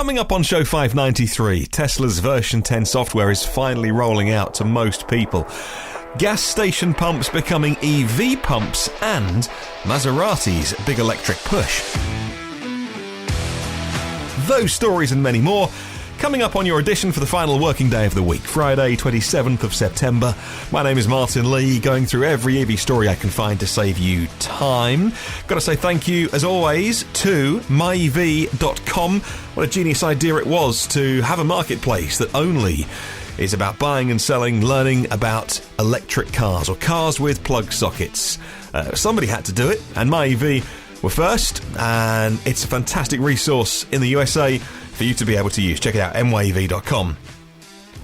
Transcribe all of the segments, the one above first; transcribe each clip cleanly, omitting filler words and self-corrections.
Coming up on show 593, Tesla's version 10 software is finally rolling out to most people. Gas station pumps becoming EV pumps, and Maserati's big electric push. Those stories and many more coming up on your edition for the final working day of the week, Friday 27th of September. My name is Martyn Lee, going through every EV story I can find to save you time. Got to say thank you, as always, to myev.com. What a genius idea it was to have a marketplace that only is about buying and selling, learning about electric cars or cars with plug sockets. Somebody had to do it, and MyEV were first, and it's a fantastic resource in the USA for you to be able to use. Check it out, myev.com.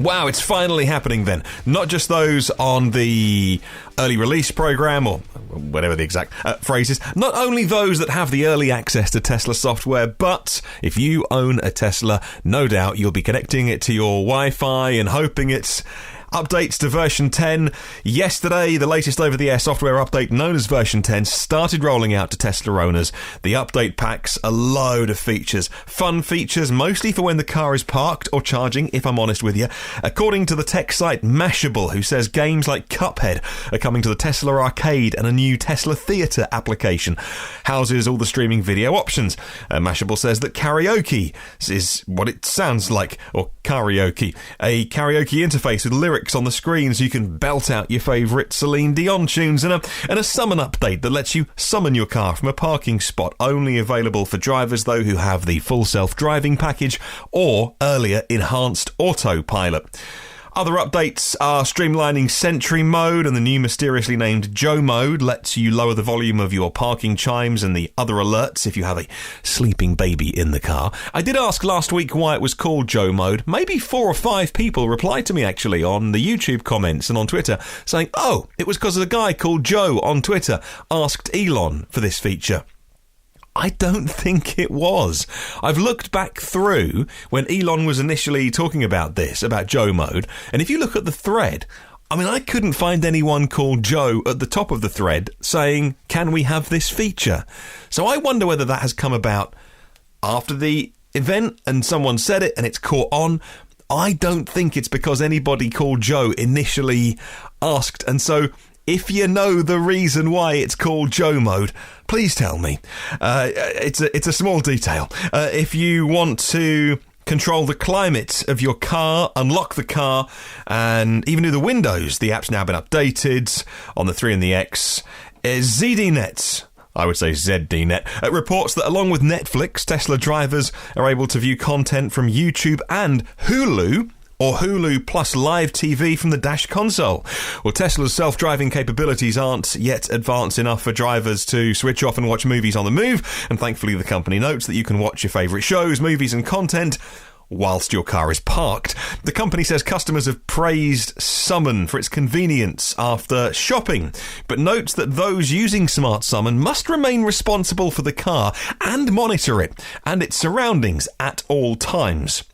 Wow, it's finally happening then. Not just those on the early release program, or whatever the exact phrase is. Not only those that have the early access to Tesla software, but if you own a Tesla, no doubt you'll be connecting it to your Wi-Fi and hoping it's updates to version 10. Yesterday, the latest over-the-air software update known as version 10 started rolling out to Tesla owners. The update packs a load of features. Fun features, mostly for when the car is parked or charging, if I'm honest with you. According to the tech site Mashable, who says games like Cuphead are coming to the Tesla Arcade, and a new Tesla Theatre application houses all the streaming video options. Mashable says that Karaoke is what it sounds like, or karaoke, a karaoke interface with lyrics on the screen so you can belt out your favourite Celine Dion tunes, and a summon update that lets you summon your car from a parking spot, only available for drivers though who have the full self-driving package or earlier Enhanced Autopilot. Other updates are streamlining Sentry mode, and the new mysteriously named Joe mode lets you lower the volume of your parking chimes and the other alerts if you have a sleeping baby in the car. I did ask last week why it was called Joe mode. Maybe 4 or 5 people replied to me actually on the YouTube comments and on Twitter saying, oh, it was because a guy called Joe on Twitter asked Elon for this feature. I don't think it was. I've looked back through when Elon was initially talking about this, about Joe mode, and if you look at the thread, I mean, I couldn't find anyone called Joe at the top of the thread saying, can we have this feature? So I wonder whether that has come about after the event and someone said it and it's caught on. I don't think it's because anybody called Joe initially asked, and so if you know the reason why it's called Joe mode, please tell me. It's a small detail. If you want to control the climate of your car, unlock the car, and even do the windows, the app's now been updated on the 3 and the X. ZDNet, I would say ZDNet, reports that along with Netflix, Tesla drivers are able to view content from YouTube and Hulu, or Hulu plus live TV from the dash console. Well, Tesla's self-driving capabilities aren't yet advanced enough for drivers to switch off and watch movies on the move, and thankfully the company notes that you can watch your favourite shows, movies and content whilst your car is parked. The company says customers have praised Summon for its convenience after shopping, but notes that those using Smart Summon must remain responsible for the car and monitor it and its surroundings at all times.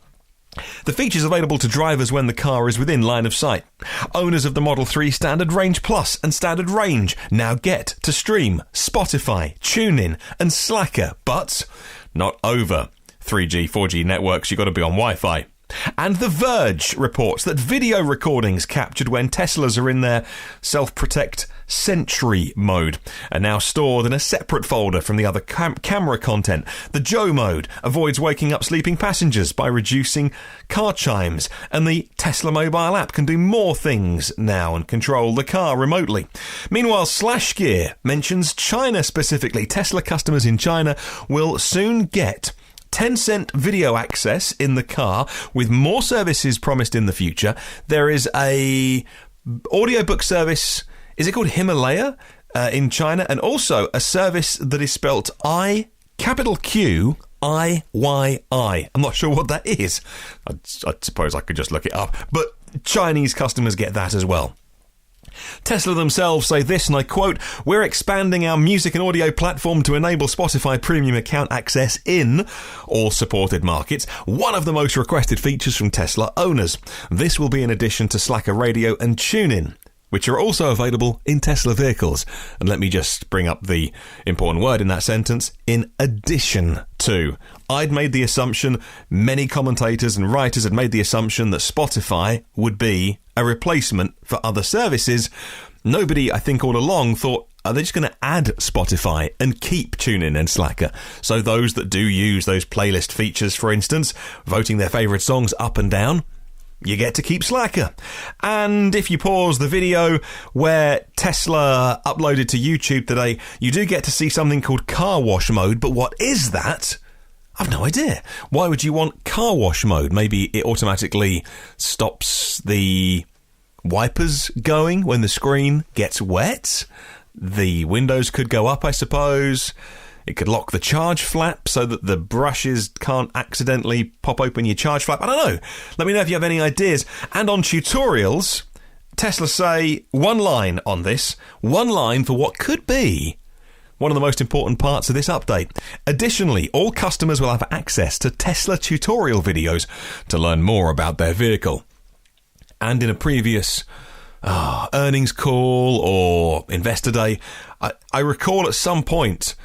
The feature is available to drivers when the car is within line of sight. Owners of the Model 3 Standard Range Plus and Standard Range now get to stream Spotify, TuneIn and Slacker, but not over 3G, 4G networks. You've got to be on Wi-Fi. And The Verge reports that video recordings captured when Teslas are in their self-protect Sentry mode are now stored in a separate folder from the other camera content. The Joe mode avoids waking up sleeping passengers by reducing car chimes, and the Tesla mobile app can do more things now and control the car remotely. Meanwhile, Slash Gear mentions China specifically. Tesla customers in China will soon get Tencent video access in the car, with more services promised in the future. There is a audiobook service, is it called Himalaya, in China, and also a service that is spelt QIYI. I'm not sure what that is. I suppose I could just look it up, but Chinese customers get that as well. Tesla themselves say this, and I quote, "We're expanding our music and audio platform to enable Spotify premium account access in all supported markets, one of the most requested features from Tesla owners. This will be in addition to Slacker Radio and TuneIn, which are also available in Tesla vehicles." And let me just bring up the important word in that sentence, in addition to. I'd made the assumption, many commentators and writers had made the assumption that Spotify would be a replacement for other services. Nobody, I think, all along thought, are they just going to add Spotify and keep TuneIn and Slacker? So those that do use those playlist features, for instance, voting their favourite songs up and down, you get to keep Slacker. And if you pause the video where Tesla uploaded to YouTube today, you do get to see something called car wash mode. But what is that? I've no idea. Why would you want car wash mode? Maybe it automatically stops the wipers going when the screen gets wet. The windows could go up, I suppose. It could lock the charge flap so that the brushes can't accidentally pop open your charge flap. I don't know. Let me know if you have any ideas. And on tutorials, Tesla say one line on this. One line for what could be one of the most important parts of this update. Additionally, all customers will have access to Tesla tutorial videos to learn more about their vehicle. And in a previous earnings call or investor day, I recall at some point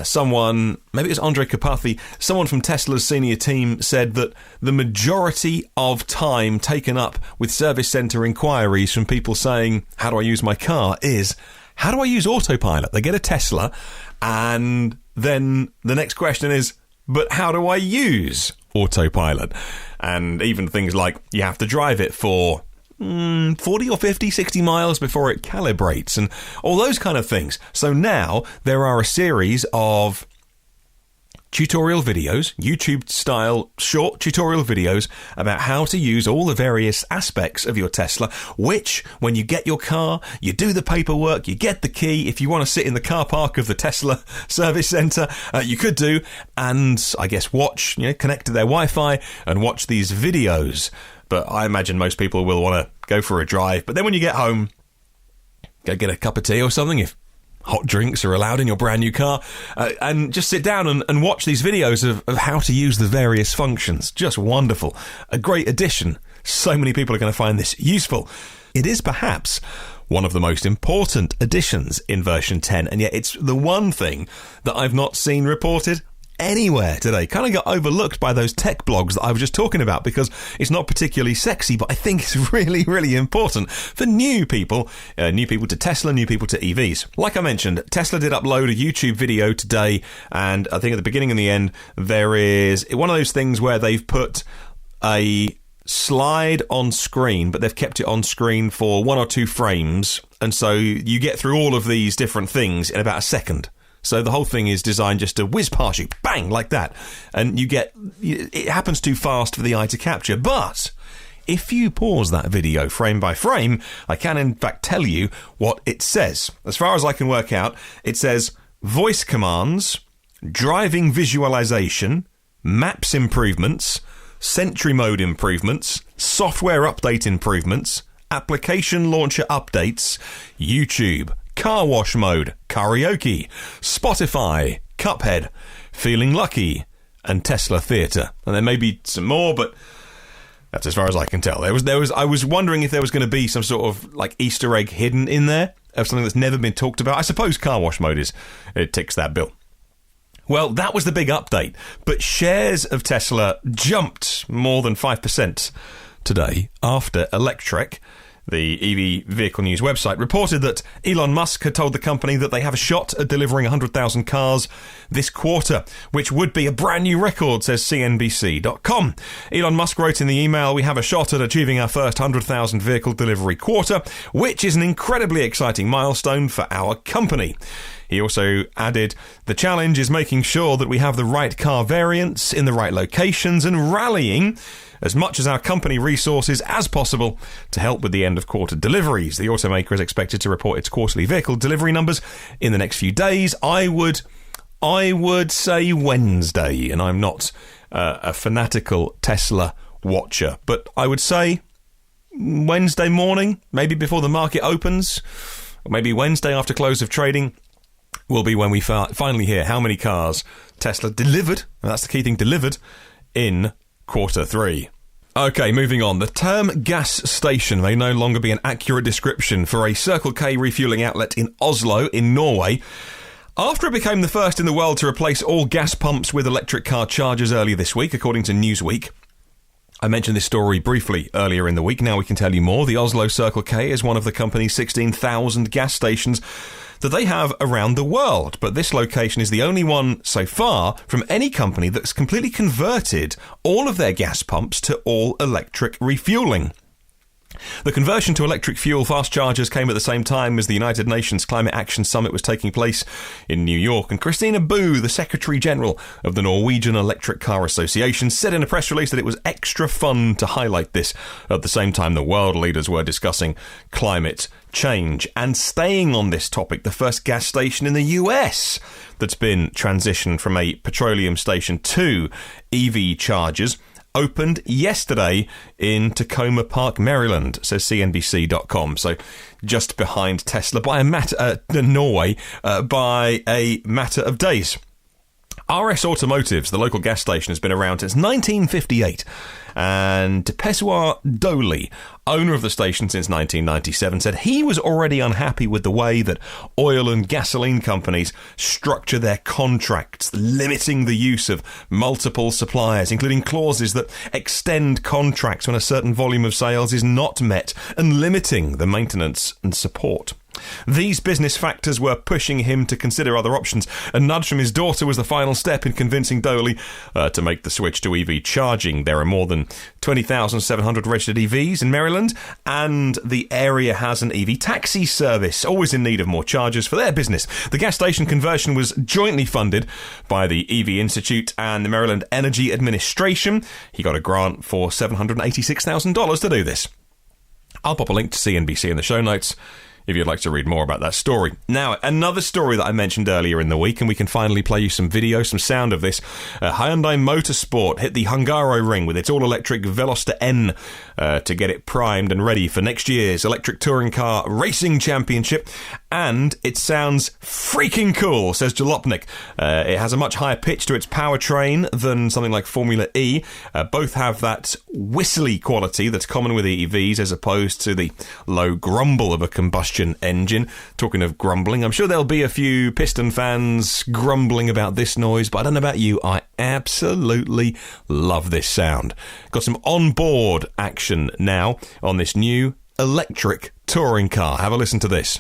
someone, maybe it was Andrej Karpathy, someone from Tesla's senior team said that the majority of time taken up with service centre inquiries from people saying, how do I use my car, is, how do I use autopilot? They get a Tesla, and then the next question is, but how do I use autopilot? And even things like, you have to drive it for 40 or 50, 60 miles before it calibrates and all those kind of things. So now there are a series of tutorial videos, YouTube-style short tutorial videos about how to use all the various aspects of your Tesla, which, when you get your car, you do the paperwork, you get the key. If you want to sit in the car park of the Tesla service centre, you could do, and I guess watch, connect to their Wi-Fi and watch these videos. But I imagine most people will want to go for a drive. But then when you get home, go get a cup of tea or something, if hot drinks are allowed in your brand new car, and just sit down and watch these videos of how to use the various functions. Just wonderful. A great addition. So many people are going to find this useful. It is perhaps one of the most important additions in version 10, and yet it's the one thing that I've not seen reported anywhere today. Kind of got overlooked by those tech blogs that I was just talking about because it's not particularly sexy, but I think it's really, really important for new people to Tesla, new people to EVs. Like I mentioned, Tesla did upload a YouTube video today, and I think at the beginning and the end, there is one of those things where they've put a slide on screen, but they've kept it on screen for 1 or 2 frames, and so you get through all of these different things in about a second. So the whole thing is designed just to whiz past you, bang, like that. And it happens too fast for the eye to capture. But if you pause that video frame by frame, I can in fact tell you what it says. As far as I can work out, it says voice commands, driving visualization, maps improvements, Sentry mode improvements, software update improvements, application launcher updates, YouTube, car wash mode, karaoke, Spotify, Cuphead, Feeling Lucky, and Tesla Theatre. And there may be some more, but that's as far as I can tell. I was wondering if there was going to be some sort of like Easter egg hidden in there of something that's never been talked about. I suppose car wash mode it ticks that bill. Well, that was the big update, but shares of Tesla jumped more than 5% today after Electrek, the EV Vehicle News website, reported that Elon Musk had told the company that they have a shot at delivering 100,000 cars this quarter, which would be a brand new record, says CNBC.com. Elon Musk wrote in the email, "We have a shot at achieving our first 100,000 vehicle delivery quarter, which is an incredibly exciting milestone for our company." He also added, "The challenge is making sure that we have the right car variants in the right locations and rallying as much as our company resources as possible to help with the end of quarter deliveries." The automaker is expected to report its quarterly vehicle delivery numbers in the next few days. I would say Wednesday, and I'm not a fanatical Tesla watcher, but I would say Wednesday morning, maybe before the market opens, or maybe Wednesday after close of trading, will be when we finally hear how many cars Tesla delivered, and that's the key thing, delivered in quarter 3. Okay, moving on. The term gas station may no longer be an accurate description for a Circle K refueling outlet in Oslo, in Norway. After it became the first in the world to replace all gas pumps with electric car chargers earlier this week, according to Newsweek. I mentioned this story briefly earlier in the week. Now we can tell you more. The Oslo Circle K is one of the company's 16,000 gas stations that they have around the world. But this location is the only one so far from any company that's completely converted all of their gas pumps to all-electric refueling. The conversion to electric fuel fast chargers came at the same time as the United Nations Climate Action Summit was taking place in New York, and Christina Boo, the Secretary General of the Norwegian Electric Car Association, said in a press release that it was extra fun to highlight this at the same time the world leaders were discussing climate change. And staying on this topic, the first gas station in the US that's been transitioned from a petroleum station to EV chargers opened yesterday in Tacoma Park, Maryland, says CNBC.com. So just behind Tesla by a matter, Norway, by a matter of days. RS Automotives, the local gas station, has been around since 1958. And Pessoa Doley, owner of the station since 1997, said he was already unhappy with the way that oil and gasoline companies structure their contracts, limiting the use of multiple suppliers, including clauses that extend contracts when a certain volume of sales is not met, and limiting the maintenance and support. These business factors were pushing him to consider other options. A nudge from his daughter was the final step in convincing Doley to make the switch to EV charging. There are more than 20,700 registered EVs in Maryland, and the area has an EV taxi service, always in need of more chargers for their business. The gas station conversion was jointly funded by the EV Institute and the Maryland Energy Administration. He got a grant for $786,000 to do this. I'll pop a link to CNBC in the show notes if you'd like to read more about that story. Now, another story that I mentioned earlier in the week, and we can finally play you some video, some sound of this. Hyundai Motorsport hit the Hungaro ring with its all-electric Veloster N to get it primed and ready for next year's Electric Touring Car Racing Championship. And it sounds freaking cool, says Jalopnik. It has a much higher pitch to its powertrain than something like Formula E. Both have that whistly quality that's common with EVs, as opposed to the low grumble of a combustion engine. Talking of grumbling, I'm sure there'll be a few piston fans grumbling about this noise, but I don't know about you, I absolutely love this sound. Got some onboard action now on this new electric touring car. Have a listen to this.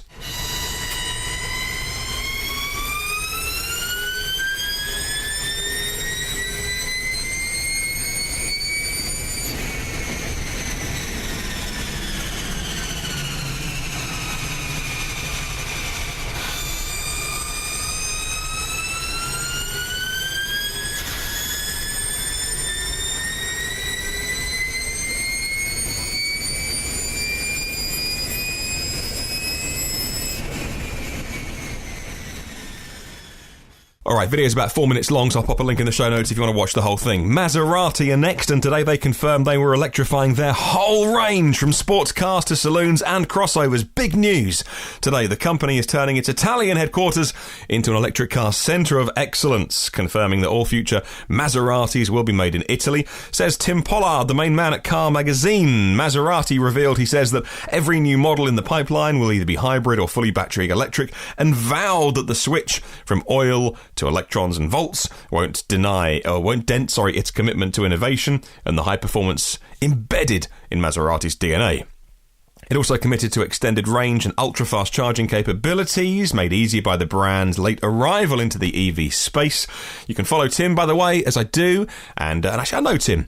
Alright, video's about 4 minutes long, so I'll pop a link in the show notes if you want to watch the whole thing. Maserati are next, and today they confirmed they were electrifying their whole range, from sports cars to saloons and crossovers. Big news! Today, the company is turning its Italian headquarters into an electric car centre of excellence, confirming that all future Maseratis will be made in Italy, says Tim Pollard, the main man at Car Magazine. Maserati revealed, he says, that every new model in the pipeline will either be hybrid or fully battery electric, and vowed that the switch from oil to electrons and volts won't dent its commitment to innovation and the high performance embedded in Maserati's DNA. It also committed to extended range and ultra-fast charging capabilities, made easier by the brand's late arrival into the EV space. You can follow Tim, by the way, as I do, and actually I know Tim.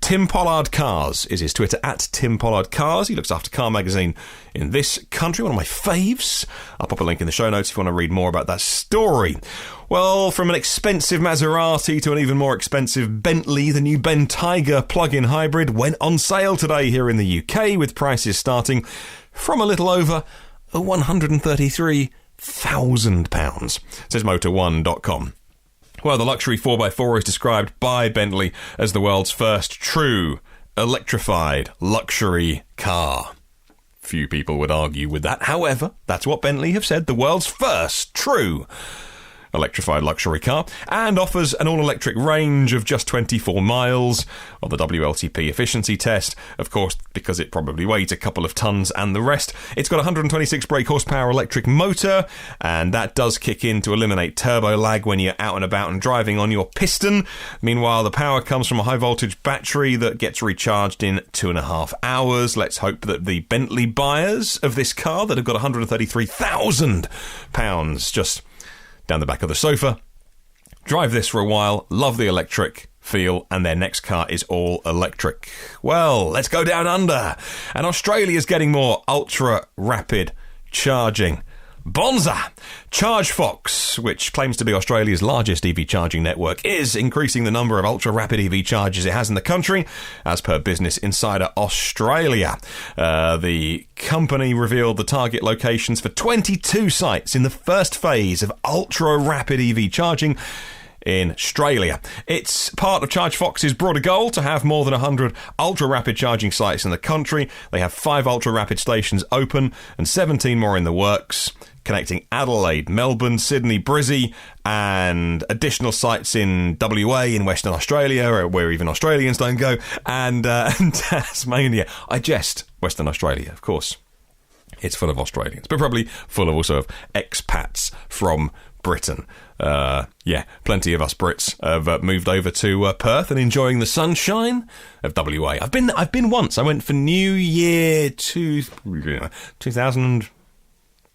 Tim Pollard Cars is his Twitter, at Tim Pollard Cars. He looks after Car Magazine in this country, one of my faves. I'll pop a link in the show notes if you want to read more about that story. Well, from an expensive Maserati to an even more expensive Bentley, the new Bentayga plug-in hybrid went on sale today here in the UK, with prices starting from a little over £133,000, says Motor1.com. Well, the luxury 4x4 is described by Bentley as the world's first true electrified luxury car. Few people would argue with that. However, that's what Bentley have said, the world's first true electrified luxury car, and offers an all-electric range of just 24 miles on the WLTP efficiency test, of course, because it probably weighs a couple of tons and the rest. It's got a 126 brake horsepower electric motor, and that does kick in to eliminate turbo lag when you're out and about and driving on your piston. Meanwhile, the power comes from a high-voltage battery that gets recharged in 2.5 hours. Let's hope that the Bentley buyers of this car that have got £133,000 just down the back of the sofa drive this for a while, love the electric feel, and their next car is all electric. Well, let's go down under. And Australia's getting more ultra-rapid charging. Bonza! ChargeFox, which claims to be Australia's largest EV charging network, is increasing the number of ultra-rapid EV chargers it has in the country, as per Business Insider Australia. The company revealed the target locations for 22 sites in the first phase of ultra-rapid EV charging in Australia. It's part of ChargeFox's broader goal to have more than 100 ultra-rapid charging sites in the country. They have 5 ultra-rapid stations open and 17 more in the works, connecting Adelaide, Melbourne, Sydney, Brizzy, and additional sites in WA, in Western Australia, where even Australians don't go, and Tasmania. I jest, Western Australia, of course. It's full of Australians, but probably full of also of expats from Britain. Plenty of us Brits have moved over to Perth and enjoying the sunshine of WA. I've been once. I went for New Year 2000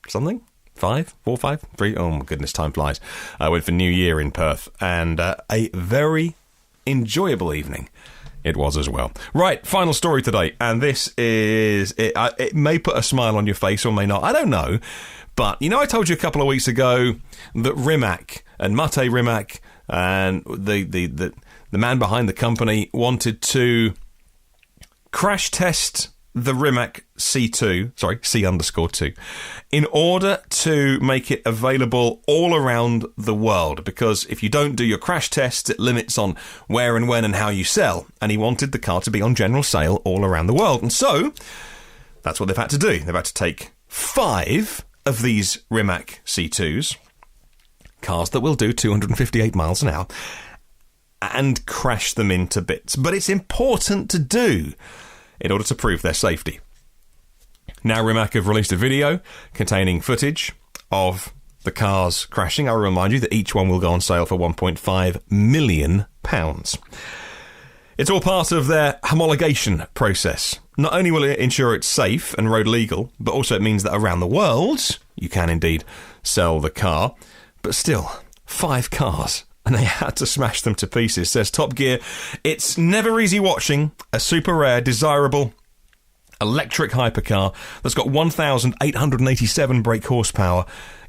something. 5, 4, 5, 3. Oh my goodness, time flies. I went for New Year in Perth, and a very enjoyable evening it was as well. Right, final story today, and this is it may put a smile on your face or may not. I don't know. But, I told you a couple of weeks ago that Rimac and Mate Rimac and the man behind the company wanted to crash test the Rimac C_2, in order to make it available all around the world. Because if you don't do your crash tests, it limits on where and when and how you sell. And he wanted the car to be on general sale all around the world. And so, that's what they've had to do. They've had to take 5 of these Rimac C2s, cars that will do 258 miles an hour, and crash them into bits. But it's important to do in order to prove their safety. Now Rimac have released a video containing footage of the cars crashing. I will remind you that each one will go on sale for £1.5 million. It's all part of their homologation process. Not only will it ensure it's safe and road legal, but also it means that around the world you can indeed sell the car. But still, 5 cars, and they had to smash them to pieces. Says Top Gear, it's never easy watching a super rare, desirable electric hypercar that's got 1,887 brake horsepower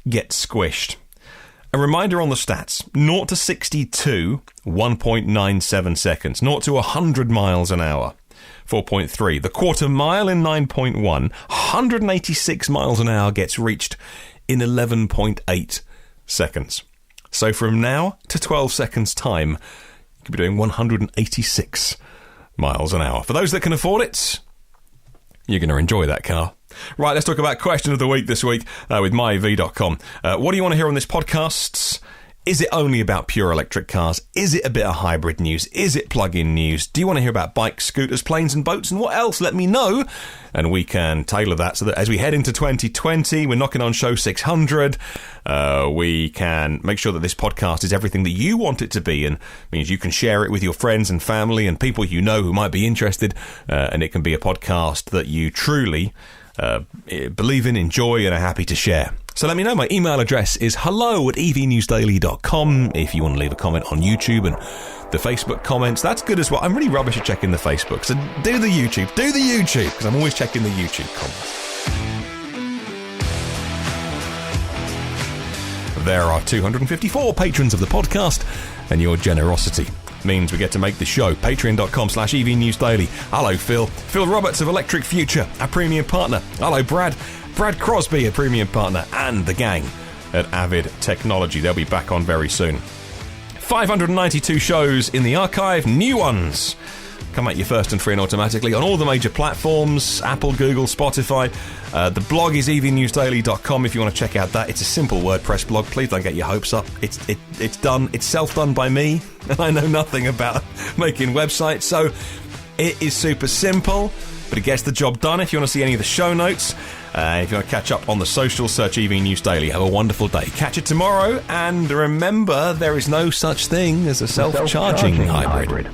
get squished. A reminder on the stats: 0 to 62, 1.97 seconds. 0 to 100 miles an hour, 4.3. The quarter mile in 9.1. 186 miles an hour gets reached in 11.8 seconds. So from now to 12 seconds time, you could be doing 186 miles an hour. For those that can afford it, you're going to enjoy that car. Right, let's talk about question of the week this week with myev.com. What do you want to hear on this podcast? Is it only about pure electric cars? Is it a bit of hybrid news? Is it plug-in news? Do you want to hear about bikes, scooters, planes and boats? And what else? Let me know. And we can tailor that so that as we head into 2020, we're knocking on show 600. We can make sure that this podcast is everything that you want it to be, and means you can share it with your friends and family and people you know who might be interested. And it can be a podcast that you truly believe in, enjoy, and are happy to share. So let me know. My email address is hello@evnewsdaily.com. If you want to leave a comment on YouTube and the Facebook comments, that's good as well. I'm really rubbish at checking the Facebook, so do the YouTube, because I'm always checking the YouTube comments. There are 254 patrons of the podcast, and your generosity means we get to make the show. Patreon.com/evnewsdaily. Hello, Phil. Phil Roberts of Electric Future, a premium partner. Hello, Brad. Brad Crosby, a premium partner, and the gang at Avid Technology. They'll be back on very soon. 592 shows in the archive, new ones come at you first and free and automatically on all the major platforms, Apple, Google, Spotify. The blog is evnewsdaily.com if you want to check out that. It's a simple WordPress blog. Please don't get your hopes up. It's done. It's self-done by me, and I know nothing about making websites, so it is super simple, but it gets the job done. If you want to see any of the show notes, if you want to catch up on the social, search EV News Daily. Have a wonderful day. Catch it tomorrow, and remember, there is no such thing as a self-charging hybrid.